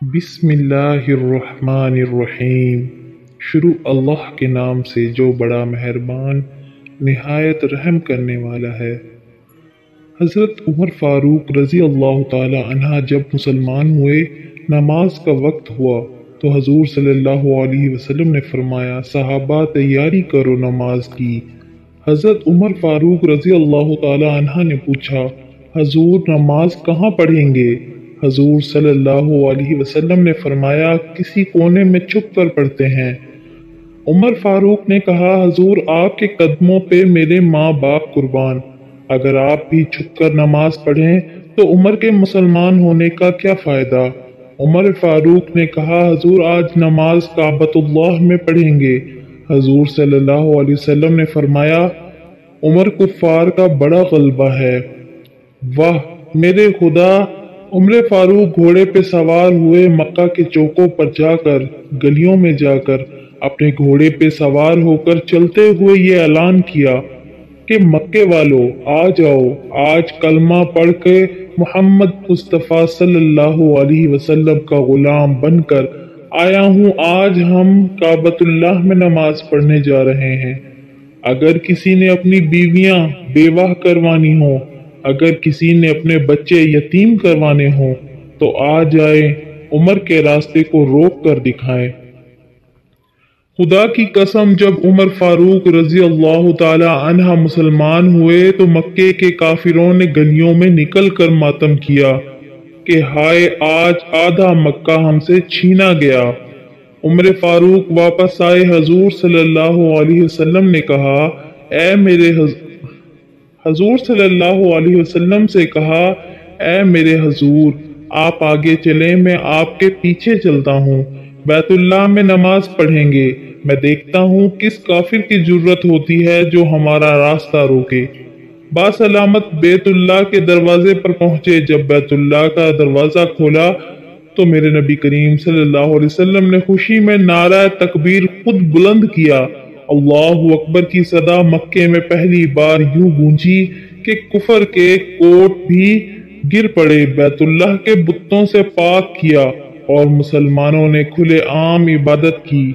बिस्मिल्लाहिर्रहमानिर्रहीम। शुरू अल्लाह के नाम से जो बड़ा मेहरबान निहायत रहम करने वाला है। हज़रत उमर फ़ारूक रज़ी अल्लाह ताला अन्हा जब मुसलमान हुए, नमाज का वक्त हुआ तो हजूर सल्लल्लाहु अलैहि वसल्लम ने फरमाया, सहाबा तैयारी करो नमाज की। हज़रत उमर फ़ारूक रज़ी अल्लाह ताला अन्हा ने पूछा, हजूर नमाज कहाँ पढ़ेंगे? हजूर सल्लल्लाहु अलैहि वसल्लम ने फरमाया, किसी कोने में छुप कर पढ़ते हैं। उमर फारूक ने कहा, हजूर आपके कदमों पे मेरे माँ बाप कुर्बान, अगर आप भी छुप कर नमाज पढ़ें तो उमर के मुसलमान होने का क्या फायदा? उमर फारूक ने कहा, हजूर आज नमाज काबतुल्लाह में पढ़ेंगे। हजूर सल्लल्लाहु अलैहि वसल्लम ने फरमाया, उमर कुफ्फार का बड़ा गलबा है। वाह मेरे खुदा! उमर फारूक घोड़े पे सवार हुए, मक्का के चौकों पर जाकर, गलियों में जाकर अपने घोड़े पे सवार होकर चलते हुए ये ऐलान किया कि मक्के वालों आ जाओ, आज कलमा पढ़ के मोहम्मद मुस्तफ़ा सल्लल्लाहु अलैहि वसल्लम का गुलाम बनकर आया हूँ। आज हम काबतुल्लाह में नमाज पढ़ने जा रहे हैं। अगर किसी ने अपनी बीवियां बेवाह करवानी हो, अगर किसी ने अपने बच्चे यतीम करवाने हो तो आ जाए, उमर के रास्ते को रोक कर दिखाए। खुदा की कसम, जब उमर फारूक रजी अल्लाह ताला अन्हा मुसलमान हुए तो मक्के के काफिरों ने गलियों में निकल कर मातम किया कि हाय आज आधा मक्का हमसे छीना गया। उमर फारूक वापस आए, हजूर सल्लल्लाहु अलैहि वसल्लम ने कहा, हजूर सल्लल्लाहु अलैहि वसल्लम से कहा, ऐ मेरे हजूर आप आगे चलें, मैं आपके पीछे चलता हूँ। बैतुल्लाह में नमाज पढ़ेंगे, मैं देखता हूँ किस काफिर की जरूरत होती है जो हमारा रास्ता रोके। बासलामत बैतुल्लाह के दरवाजे पर पहुंचे। जब बैतुल्लाह का दरवाजा खोला तो मेरे नबी करीम सल्लल्लाहु अलैहि वसल्लम ने खुशी में नारा तकबीर खुद बुलंद किया। अल्लाहु अकबर की सदा मक्के में पहली बार यूं गूंजी कि कुफर के कोट भी गिर पड़े। बैतुल्लाह के बुतों से पाक किया और मुसलमानों ने खुले आम इबादत की।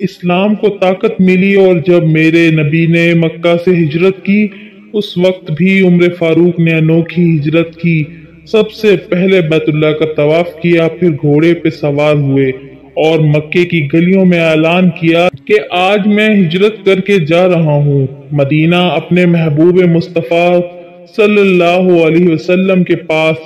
इस्लाम को ताकत मिली और जब मेरे नबी ने मक्का से हिजरत की उस वक्त भी उमर फारूक ने अनोखी हिजरत की। सबसे पहले बैतुल्लाह का तवाफ किया, फिर घोड़े पे सवार हुए और मक्के की गलियों में ऐलान किया कि आज मैं हिजरत करके जा रहा हूँ मदीना, अपने महबूब मुस्तफ़ा सल्लल्लाहु अलैहि वसल्लम के पास।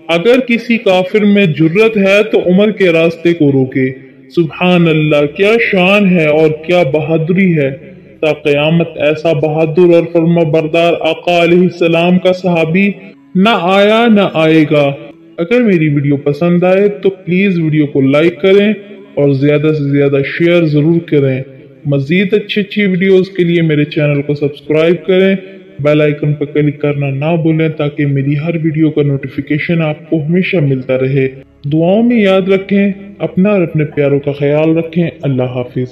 अगर किसी काफिर में जुर्रत है तो उमर के रास्ते को रोके। सुभान अल्लाह, क्या शान है और क्या बहादुरी है। ता क़यामत ऐसा बहादुर और फर्माबरदार आका अलैहिस्सलाम का सहाबी न आया न आएगा। अगर मेरी वीडियो पसंद आए तो प्लीज वीडियो को लाइक करें और ज्यादा से ज्यादा शेयर जरूर करें। मजीद अच्छी वीडियोस के लिए मेरे चैनल को सब्सक्राइब करें, बेल आइकन पर क्लिक करना ना भूलें ताकि मेरी हर वीडियो का नोटिफिकेशन आपको हमेशा मिलता रहे। दुआओं में याद रखें, अपना और अपने प्यारों का ख्याल रखें। अल्लाह हाफिज।